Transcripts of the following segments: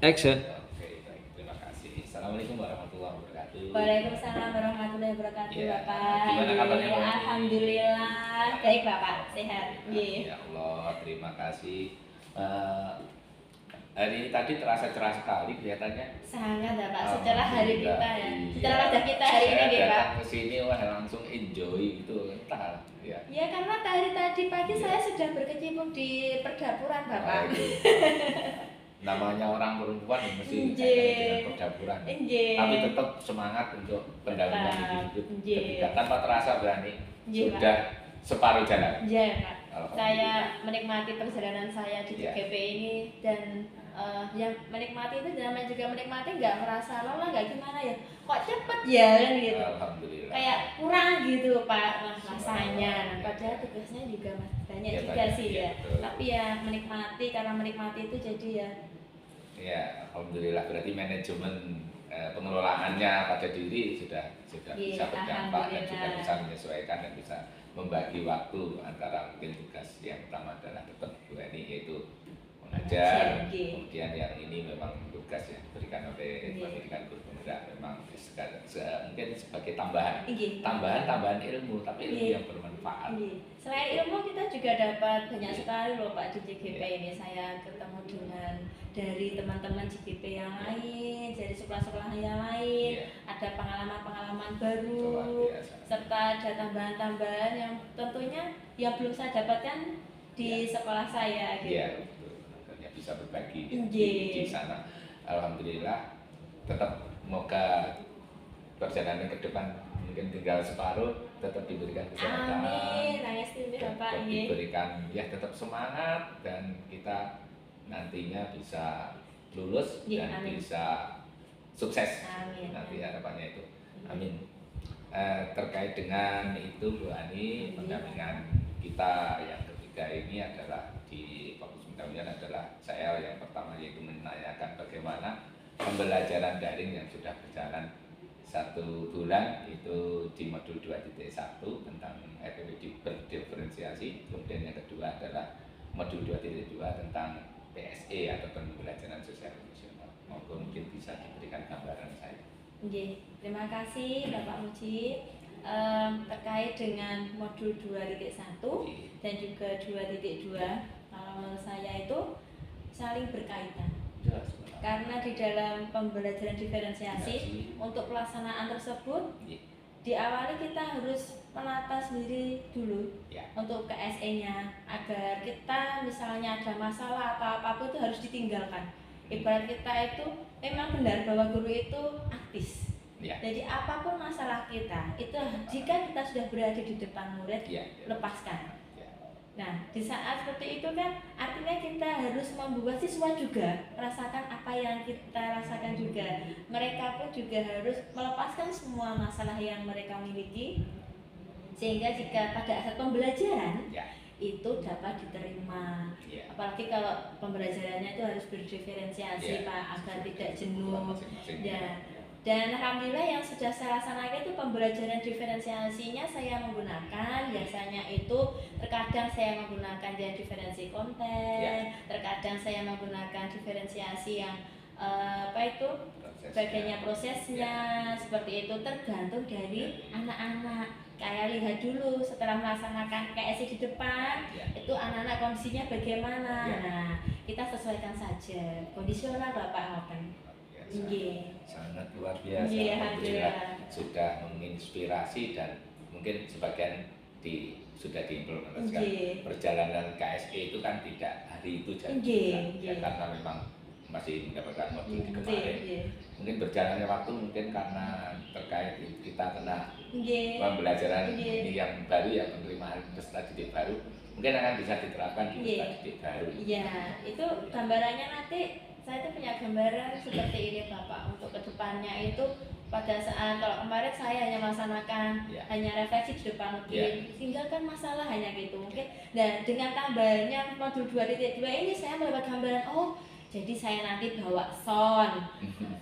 Action. Oke, baik. Terima kasih. Assalamualaikum warahmatullahi wabarakatuh. Waalaikumsalam warahmatullahi wabarakatuh, Ya, Bapak. gimana kabarnya, Bu Ani? Alhamdulillah, baik Bapak, sehat. Ya Allah, terima kasih. Eh, Hari ini tadi terasa cerah sekali kelihatannya. Sangat Bapak, setelah hari kita ya. Iya. Setelah wajah kita hari ini Saya nih, Pak. datang ke sini wah langsung enjoy gitu. Entah ya. Ya karena tadi pagi Iya. saya sudah berkecimpung di perdapuran, Bapak. Itu. Namanya orang perempuan mesti Nggih. kaitannya dengan perdapuran. Nggih. Tapi tetap semangat untuk pendalaman hidup Nggih. ketika tanpa terasa berani Nggih, Pak. sudah separuh jalan. Iya, Pak. Alhamdulillah. Saya menikmati perjalanan saya di Iya. JGP ini dan yang menikmati itu namanya juga menikmati, nggak merasa lelah, nggak gimana ya, kok cepet ya kan gitu, Alhamdulillah. kayak kurang gitu Pak rasanya. Nah, padahal tugasnya juga banyak Ya, juga banyak, sih ya, ya, betul. tapi ya menikmati, karena menikmati itu jadi ya Ya, alhamdulillah berarti manajemen pengelolaannya pada diri sudah Iya, bisa berdampak dan juga alhamdulillah. bisa menyesuaikan dan bisa membagi waktu antara mungkin tugas yang utama adalah tetap Bu Eni yaitu mengajar, Mengajar, iya. kemudian yang ini memang tugas yang diberikan oleh Iya. pendidikan guru pemuda memang mungkin sebagai tambahan Iya. tambahan ilmu tapi ilmu Iya. yang bermanfaat. Iya. Selain ilmu kita juga dapat banyak sekali loh Pak di JGP Iya. ini. Saya ketemu dengan dari teman-teman JGP yang lain, dari sekolah-sekolah yang lain, Iya. ada pengalaman-pengalaman Luar baru, biasa. serta ada tambahan-tambahan yang tentunya yang belum saya dapatkan di sekolah saya gitu. Iya, betul. Makanya bisa berbagi Nggih. di sana. Alhamdulillah, tetap semoga perjalanan ke depan mungkin tinggal separuh, tetap diberikan kesehatan, Amin. Nangis tuh Bapak tetap nggih. diberikan ya tetap semangat dan kita nantinya bisa lulus Nggih, dan amin. bisa sukses. Amin. Nanti harapannya itu. Amin. Terkait dengan itu Bu Ani, pendampingan kita yang ketiga ini adalah di fokus pendampingan adalah saya yang pertama yaitu menanyakan bagaimana pembelajaran daring yang sudah berjalan 1 bulan itu di modul 2.1 tentang FEP berdiferensiasi, kemudian yang kedua adalah modul 2.2 tentang PSE atau pembelajaran sosial emosional. Mungkin bisa diberikan gambaran saya. Oke, terima kasih Bapak Muji. Terkait dengan modul 2.1 dan juga 2.2, kalau menurut saya itu saling berkaitan. Jelas, benar. Karena di dalam pembelajaran diferensiasi untuk pelaksanaan tersebut Iya. diawali kita harus menata sendiri dulu Ya. untuk KSE-nya, agar kita misalnya ada masalah atau apapun itu harus ditinggalkan. Ibarat kita itu memang benar bahwa guru itu aktif. Ya. Jadi apapun masalah kita itu jika kita sudah berada di depan murid, Ya. lepaskan. Ya. Nah, di saat seperti itu kan artinya kita harus membuat siswa juga merasakan apa yang kita rasakan juga. Mereka pun juga harus melepaskan semua masalah yang mereka miliki, sehingga jika pada saat pembelajaran Ya. itu dapat diterima. Ya. Apalagi kalau pembelajarannya itu harus berdiferensiasi Ya. Pak, agar tidak jenuh. Masing-masing. Ya. Dan alhamdulillah yang sudah saya laksanakan itu pembelajaran diferensiasinya saya menggunakan biasanya itu terkadang saya menggunakan yang diferensi konten, Ya. terkadang saya menggunakan diferensiasi yang apa itu bagiannya prosesnya, seperti itu tergantung dari anak-anak. Kayak lihat dulu setelah melaksanakan KSI di depan Ya. itu anak-anak kondisinya bagaimana. Ya. Nah, kita sesuaikan saja. Kondisional Bapak Open. Nggih. Sangat luar biasa. Nggih, Alhamdulillah alhamdulillah. sudah menginspirasi dan mungkin sebagian sudah diimplementasikan. Nggih. Perjalanan KSE itu kan tidak hari itu jadi Nggih, ya, nggih. karena memang masih mendapatkan modul di Nggih, kemarin. nggih. Mungkin berjalannya waktu mungkin karena terkait kita kena Nggih. pembelajaran Nggih. ini yang baru ya, penerimaan peserta didik baru mungkin akan bisa diterapkan di Nggih. peserta didik baru. Iya, itu gambarannya nanti saya tuh punya gambaran seperti ini Bapak, untuk kedepannya itu pada saat kalau kemarin saya hanya melaksanakan Ya. hanya refleksi di depan Ya. tinggalkan masalah hanya gitu mungkin. Dan dengan tambahannya modul 2.2 ini saya mendapat gambaran, oh jadi saya nanti bawa sound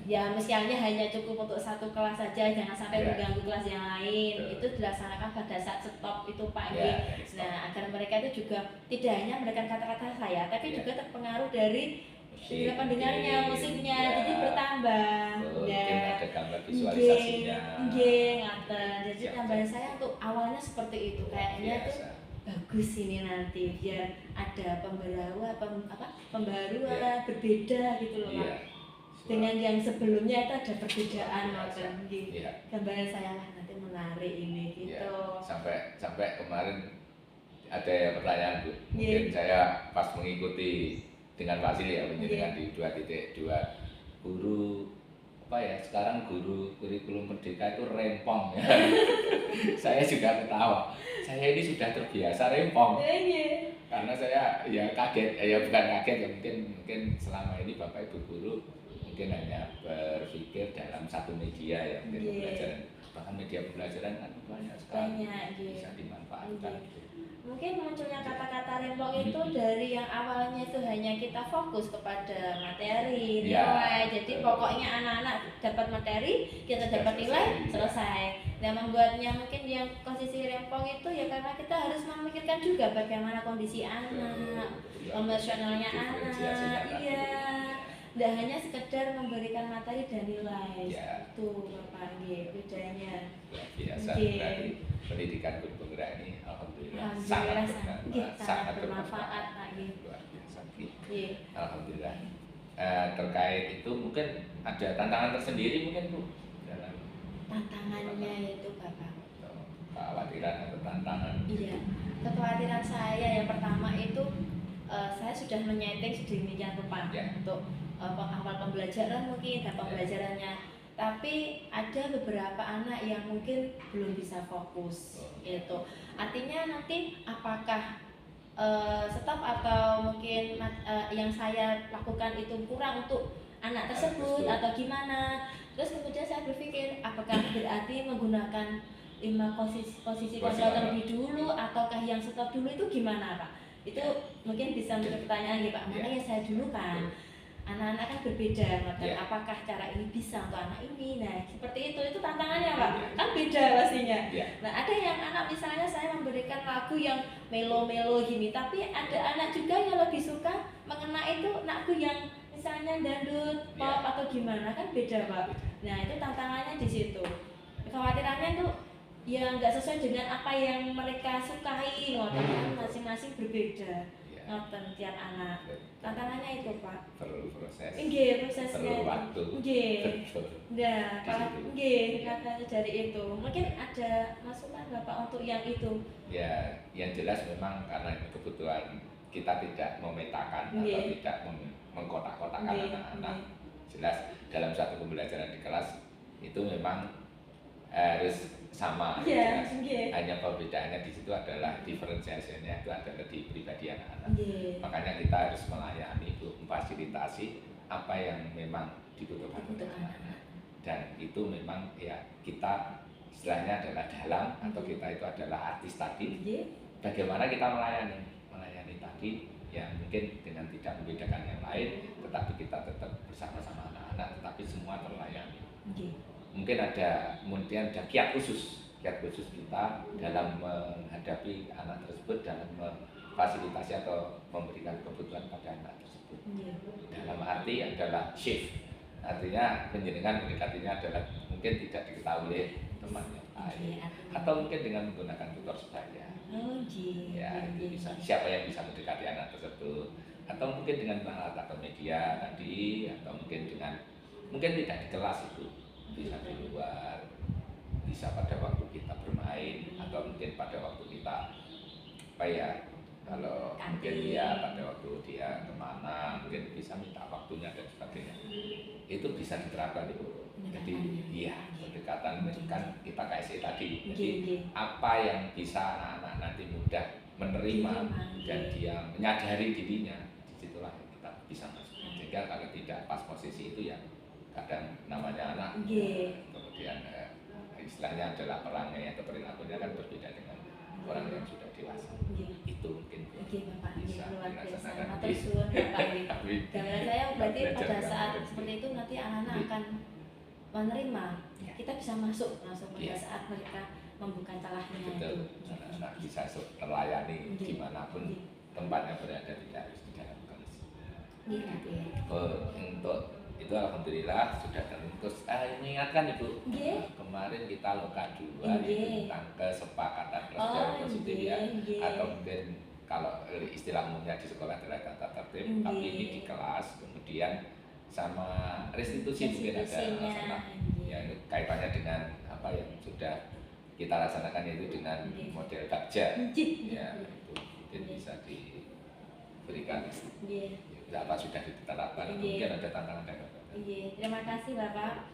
ya, misalnya hanya cukup untuk satu kelas saja, jangan sampai Ya. mengganggu kelas yang lain. Betul. Itu dilaksanakan pada saat stop itu Pak. Ya, Nah, agar mereka itu juga tidak hanya mendengarkan kata-kata saya, tapi Ya. juga terpengaruh dari jumlah pendengarnya, musiknya ya, jadi bertambah. mungkin ada gambar Nggih, visualisasinya. nggih, ngaten. Jadi Siap, tambahan siap. saya untuk awalnya seperti itu. Kayaknya tuh Biasa. bagus ini nanti biar ada pembaruan Iya. berbeda gitu loh Iya. Pak. Dengan yang sebelumnya itu ada perbedaan ngoten nggih. Iya. Gambaran saya lah nanti menarik ini gitu. Iya. Sampai kemarin ada pertanyaan Bu. Iya. Mungkin saya pas mengikuti dengan Pak Sili ya, Iya. di 2.2 guru apa ya, sekarang guru kurikulum merdeka itu rempong ya. Saya juga ketawa. Saya ini sudah terbiasa rempong. Iya. Karena saya ya kaget, ya bukan kaget ya, mungkin selama ini Bapak Ibu guru mungkin hanya berpikir dalam satu media ya, mungkin Iya. pembelajaran, bahkan media pembelajaran kan banyak sekali Banyak, iya. bisa dimanfaatkan. Mungkin munculnya kata-kata rempong itu dari yang awalnya itu hanya kita fokus kepada materi, Ya, nilai. Jadi pokoknya anak-anak dapat materi, kita dapat nilai, selesai. Dan membuatnya mungkin yang posisi rempong itu ya karena kita harus memikirkan juga bagaimana kondisi anak, emosionalnya anak, iya. Tidak hanya sekedar memberikan materi dan nilai. Ya. Itu Bapak nggih bedanya. Biasa Nggih. berarti pendidikan guru penggerak ini alhamdulillah Alhamdulillah sangat bermanfaat Pak nggih. luar biasa. Nggih. Alhamdulillah. Terkait itu mungkin ada tantangan tersendiri mungkin Bu dalam Tantangannya itu Bapak. kekhawatiran atau tantangan. Iya. Kekhawatiran saya yang pertama itu saya sudah menyeting sedemikian rupa Ya. untuk awal pembelajaran mungkin dan pembelajarannya. Tapi ada beberapa anak yang mungkin belum bisa fokus gitu. Artinya nanti apakah stop atau mungkin yang saya lakukan itu kurang untuk anak tersebut atau gimana. Terus kemudian saya berpikir apakah berarti menggunakan 5 posisi kontrol terlebih dulu ataukah yang stop dulu itu gimana Pak? Itu mungkin bisa menjadi pertanyaan ya Pak. Makanya saya dulu kan anak-anak kan berbeda, apakah cara ini bisa untuk anak ini? Nah seperti itu tantangannya Pak, kan beda pastinya. Nah ada yang anak misalnya saya memberikan lagu yang melo-melo gini, tapi ada anak juga yang lebih suka mengena itu lagu yang misalnya dangdut, pop atau gimana, kan beda Pak. Nah itu tantangannya di situ. Kekhawatirannya tuh ya nggak sesuai dengan apa yang mereka sukai, kan masing-masing berbeda. Ngoten tiap anak. Tantangannya itu Pak. Perlu proses. Nggih, prosesnya. Perlu waktu. Nggih. Nah, kalau nggih katanya dari itu. Mungkin ada masukan Bapak untuk yang itu. Ya, yang jelas memang karena kebutuhan kita tidak memetakan atau tidak mengkotak-kotakan anak-anak. Jelas dalam satu pembelajaran di kelas itu memang harus sama. Hanya perbedaannya di situ adalah diferensiasinya itu adalah di pribadi anak-anak. Makanya kita harus melayani, memfasilitasi apa yang memang dibutuhkan oleh anak-anak. Dan itu memang ya kita istilahnya adalah dalang atau kita itu adalah artis tadi. Bagaimana kita melayani tadi ya mungkin dengan tidak membedakan yang lain, tetapi kita tetap bersama-sama anak-anak, tetapi semua terlayani. Mungkin ada kiat khusus kita dalam menghadapi anak tersebut, dalam memfasilitasi atau memberikan kebutuhan pada anak tersebut. Dalam arti adalah shift, artinya penjenengan mendekatinya adalah mungkin tidak diketahui oleh teman yang lain, atau mungkin dengan menggunakan tutor sebaya. Ya itu bisa, siapa yang bisa mendekati anak tersebut, atau mungkin dengan alat atau media tadi, atau mungkin tidak di kelas itu, bisa di luar, bisa pada waktu kita bermain, atau mungkin pada waktu kita kalau mungkin dia pada waktu dia kemana mungkin bisa minta waktunya dan sebagainya, itu bisa diterapkan itu. Jadi iya, pendekatan kan kita KSE tadi, jadi apa yang bisa anak-anak nanti mudah menerima dan dia menyadari dirinya, disitulah kita bisa masuk. Sehingga kalau tidak pas posisi itu ya kadang namanya anak kemudian istilahnya adalah orangnya atau perilakunya kan berbeda dengan orang yang sudah dewasa. Itu mungkin Bapak bisa luar biasa. dirasakan. Matur suwun Bapak. Gambaran saya berarti pada saat seperti itu nanti anak-anak akan menerima. Kita bisa masuk pada saat mereka membuka celahnya itu. Anak-anak bisa terlayani dimanapun tempatnya berada, tidak harus di dalam kelas. Iya, iya. Untuk itu alhamdulillah sudah terus mengingatkan Ibu, Nggih. kemarin kita loka 2 Nggih. itu tentang kesepakatan Oh, pelajaran positif ya, nggih. atau mungkin kalau istilah umumnya di sekolah adalah tata tertib, tapi ini di kelas, kemudian sama restitusi mungkin ada Restitusinya, masalah nggih. yang kaitannya dengan apa yang sudah kita laksanakan itu dengan Nggih. model bagja Nggih. ya, itu mungkin bisa diberikan Nggih. apa sudah diterapkan, Nggih. mungkin ada tantangan dan Iya, terima kasih Bapak.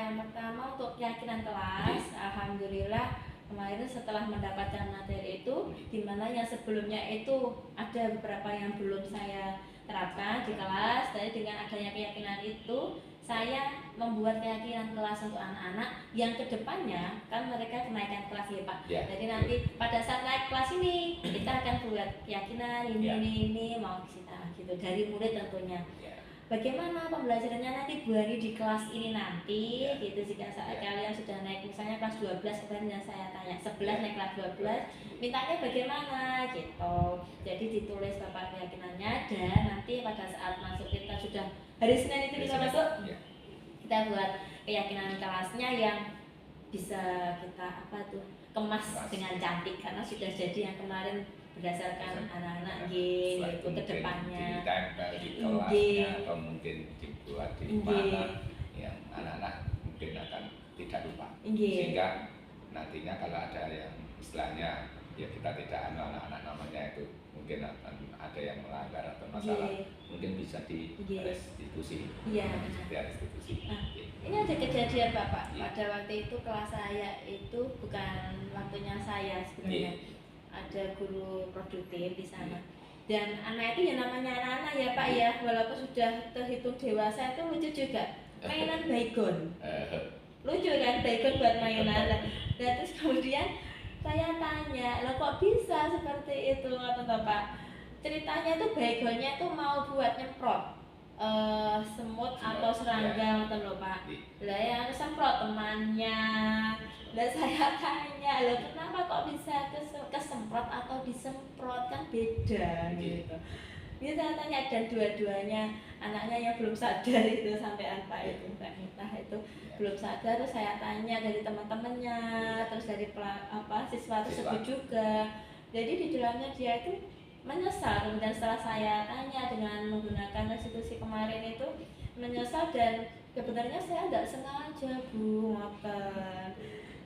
Yang pertama untuk keyakinan kelas, alhamdulillah kemarin setelah mendapatkan materi itu, di mana yang sebelumnya itu ada beberapa yang belum saya terapkan di kelas, jadi dengan adanya keyakinan itu, saya membuat keyakinan kelas untuk anak-anak yang kedepannya kan mereka kenaikan kelas ya Pak. Ya. Jadi nanti pada saat naik kelas ini kita akan buat keyakinan ini mau kita gitu dari murid tentunya. Bagaimana pembelajarannya nanti Bu Hani di kelas ini nanti gitu jika saat kalian sudah naik misalnya kelas 12 kemarin yang saya tanya 11 naik kelas 12 mintanya bagaimana gitu. Jadi ditulis Bapak keyakinannya dan nanti pada saat masuk kita sudah hari Senin itu kita masuk kita buat keyakinan kelasnya yang bisa kita kemas dengan cantik karena sudah jadi yang kemarin berdasarkan anak-anak itu ke depannya ditempel di kelasnya atau mungkin dibuat di mana yang anak-anak mungkin akan tidak lupa sehingga nantinya kalau ada yang istilahnya ya kita tidak anak-anak namanya itu mungkin akan ada yang melanggar atau masalah mungkin bisa di restitusi ini ada kejadian Bapak pada waktu itu kelas saya itu bukan waktunya saya sebenarnya ada guru produktif di sana dan anak itu ya namanya anak-anak ya Pak ya walaupun sudah terhitung dewasa itu lucu juga mainan baygon lucu kan baygon buat mainan dan terus kemudian saya tanya lo kok bisa seperti itu atau Bapak ceritanya tuh baygonnya tuh mau buat nyemprot semut atau serangga atau lho Pak lah yang semprot temannya lah saya tanya loh kenapa kok bisa kesemprot atau disemprot kan beda gitu. Dia saya tanya dan dua-duanya anaknya yang belum sadar itu sampai apa itu entah itu belum sadar terus saya tanya dari teman-temannya terus dari siswa tersebut juga. Jadi di dalamnya dia itu menyesal kemudian setelah saya tanya dengan menggunakan restitusi kemarin itu menyesal dan sebenarnya saya tidak sengaja Bu makan.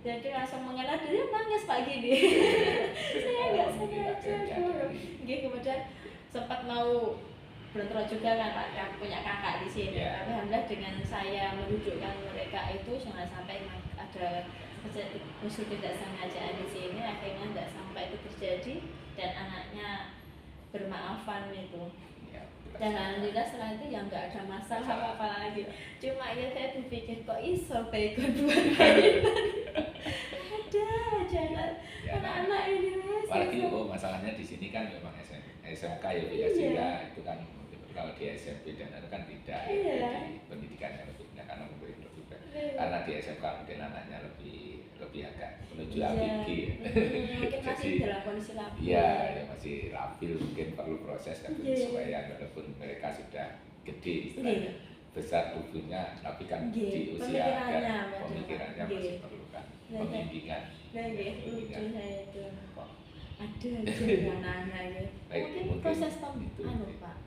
Jadi langsung mengenal diri nangis pagi ini. Saya nggak sengaja dulu. Kemudian sempat mau berbentrok juga kan Pak, punya kakak di sini. Tapi alhamdulillah dengan saya menunjukkan mereka itu jangan sampai ada musuh tidak sengajaan di sini, akhirnya tidak sampai itu terjadi dan anaknya bermaafan itu. Dan alhamdulillah setelah itu yang nggak ada masalah apa-apa lagi. Cuma ya saya berpikir kok iso baygon buat mainan. Ada jangan anak-anak ini apalagi masalahnya di sini kan memang SMK ya sehingga itu kan kalau di SMP dan itu kan tidak di pendidikan yang lebih karena mungkin juga karena di SMK mungkin anaknya lebih agak menuju ABG mungkin masih dalam kondisi labil ya masih labil mungkin perlu proses kan supaya walaupun mereka sudah gede istilahnya besar tubuhnya tapi kan di usia dan pemikirannya masih perlukan pembimbingan lucu saya itu ada aja anak-anak ya mungkin proses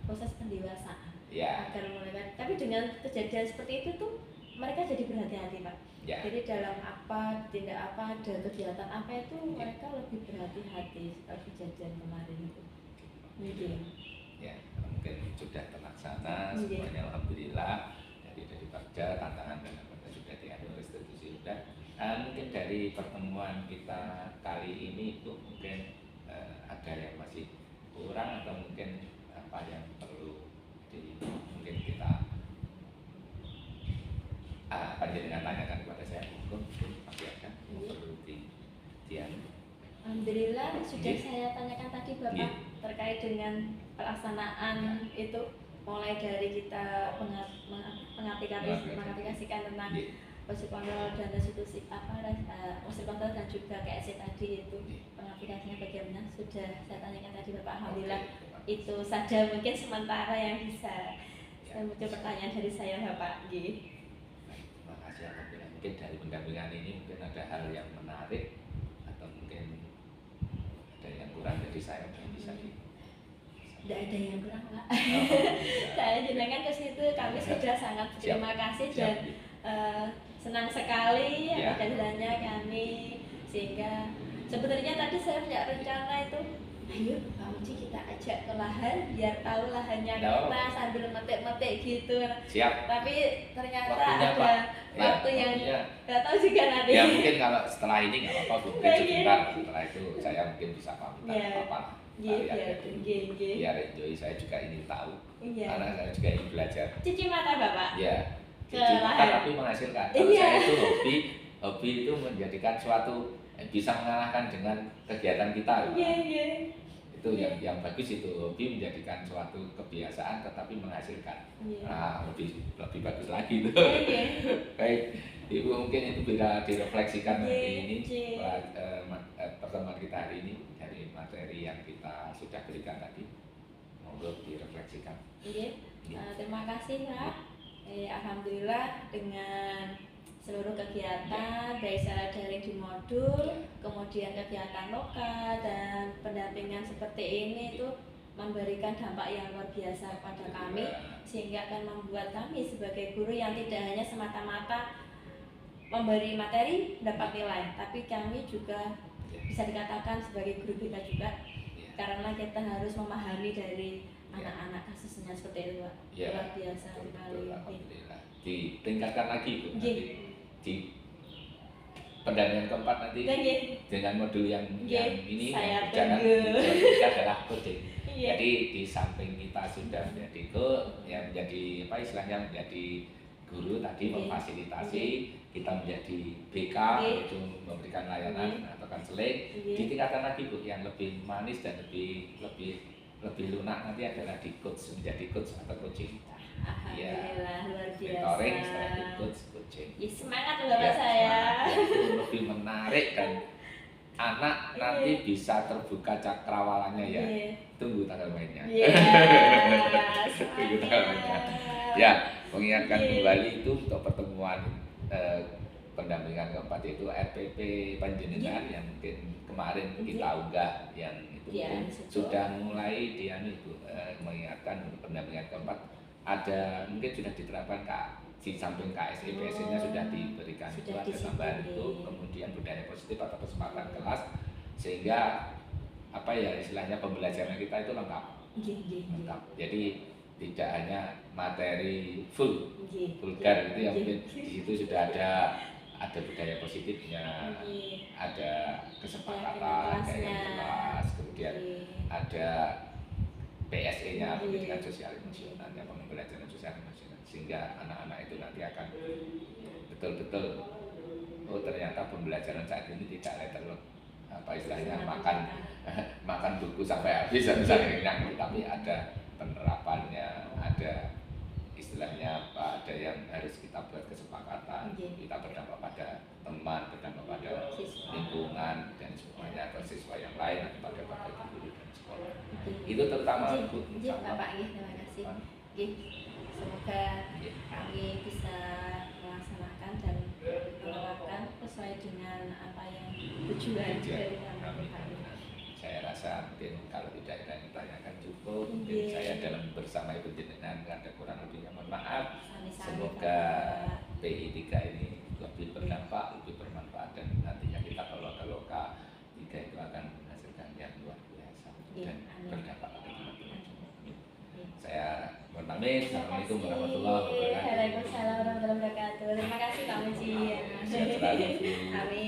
proses pendewasaan agar mereka tapi dengan kejadian seperti itu tuh mereka jadi berhati-hati Pak jadi dalam tindak apa ada kegiatan apa itu mereka lebih berhati-hati setelah kejadian kemarin itu ya mungkin sudah terlaksana semuanya alhamdulillah dari Bagja tantangan dan apa sudah diatur restitusi sudah mungkin dari pertemuan kita kali ini itu mungkin ada yang masih kurang atau mungkin apa yang perlu mungkin kita panjenengan tanyakan kepada saya mungkin masih ada yang perlu alhamdulillah sudah saya tanyakan tadi Bapak terkait dengan pelaksanaan itu mulai dari kita mengaplikasikan tentang posisi kontrol dan restitusi posisi kontrol dan juga KSC tadi itu pengaplikasinya bagaimana sudah saya tanyakan tadi Bapak alhamdulillah itu saja mungkin sementara yang bisa Ya. muncul pertanyaan dari saya Bapak. Nggih. Terima kasih. Alhamdulillah. Mungkin dari pendampingan ini mungkin ada hal yang menarik atau mungkin ada yang kurang dari saya yang bisa di. Tidak ada yang kurang Pak. Alhamdulillah. Saya jenengan ke situ kami sudah sangat berterima kasih Siap. dan senang sekali Ya. kehadirannya kami, sehingga sebenarnya tadi saya punya rencana itu, ayo Pak Uci kita ajak ke lahan biar tahu lahannya No. kita sambil metik-metik gitu. Siap. Tapi ternyata Waktunya, ada Pak. waktu Ya, yang waktunya. nggak tahu juga nanti. Ya mungkin kalau setelah ini nggak apa-apa, mungkin Iya. sebentar. Setelah itu saya mungkin bisa pamit Iya. apa-apa. Iya, Biar enjoy, saya juga ingin tahu. Iya. Karena saya juga ingin belajar. Cuci mata Bapak. Ya. Ke Jadi lahan. tapi menghasilkan. Kalau Iya. saya itu hobi itu menjadikan suatu bisa mengalahkan dengan kegiatan kita. Iya. Itu yang bagus itu, hobi menjadikan suatu kebiasaan tetapi menghasilkan. Iya. Nah, lebih bagus lagi itu. Iya. Baik, Ibu mungkin itu bisa direfleksikan hari ini Iya. pertemuan kita hari ini dari materi yang kita sudah berikan tadi. Monggo direfleksikan. Iya. Terima kasih Pak. Alhamdulillah dengan seluruh kegiatan baik secara daring di modul, kemudian kegiatan lokal dan pendampingan seperti ini itu memberikan dampak yang luar biasa pada kami, sehingga akan membuat kami sebagai guru yang tidak hanya semata-mata memberi materi dapat nilai, tapi kami juga bisa dikatakan sebagai guru BK juga, karena kita harus memahami dari anak-anak kasusnya seperti itu Pak. Ya, Luar biasa sekali. Alhamdulillah. Ditingkatkan lagi Bu, Nggih. nanti di pendampingan keempat nanti Nggih. dengan modul yang ini Saya yang berjalan tunggu. kita adalah coaching. Iya. Jadi di samping kita sudah menjadi yang menjadi apa istilahnya menjadi guru tadi Nggih. memfasilitasi, kita menjadi BK Nggih. yaitu memberikan layanan atau konseling. Nggih. Ditingkatkan lagi Bu yang lebih manis dan lebih lunak nanti adalah di coach, menjadi coach atau coaching. Alhamdulillah luar biasa. Mentoring setelah di coaching. Ya, semangat loh Bapak Ya, saya. itu lebih menarik dan anak nanti bisa terbuka cakrawalannya ya. Iya. Tunggu tanggal mainnya. Iya. Tunggu tanggal mainnya. Semangat. Ya, mengingatkan Iya. kembali itu untuk pertemuan pendampingan keempat itu RPP Panjenengan yang mungkin kemarin kita unggah yang itu Iya, mungkin betul. sudah mulai mengingatkan untuk pendampingan keempat ada mungkin sudah diterapkan di samping KSE PSE-nya sudah diberikan itu Sudah ada tambahan disiplin. itu, kemudian budaya positif atau kesempatan kelas sehingga apa ya istilahnya pembelajaran kita itu lengkap. Lengkap. Jadi tidak hanya materi vulgar gitu ya, mungkin di situ sudah ada budaya positifnya, ada kesepakatan kayak kelas, kemudian ada PSE-nya, pendidikan sosial emosionalnya, pembelajaran sosial emosional, sehingga anak-anak itu nanti akan betul-betul oh ternyata pembelajaran saat ini tidak letterlock apa istilahnya makan buku sampai habis misalnya kenyang, tapi ada penerapannya, ada istilahnya apa, ada yang harus kita buat kesepakatan, kita berdampak pada teman, berdampak pada lingkungan dan semuanya, atau siswa yang lain, pada guru dan sekolah. Itu terutama Bu. Bapak, terima kasih. Semoga kami bisa melaksanakan dan menerapkan sesuai dengan apa yang tujuan dari kami. Saya rasa mungkin kalau tidak ada yang ditanyakan cukup, mungkin saya dalam bersama Ibu Jenengan ada kurang lebihnya mohon maaf. Semoga PI 3 ini lebih berdampak, lebih bermanfaat, dan nantinya kita kalau ke loka 3 itu akan menghasilkan yang luar biasa dan berdampak pada teman-teman. Saya mohon pamit. Assalamualaikum warahmatullahi wabarakatuh. Waalaikumsalam warahmatullahi wabarakatuh. Terima kasih Pak Muji. Sehat selalu. Amin.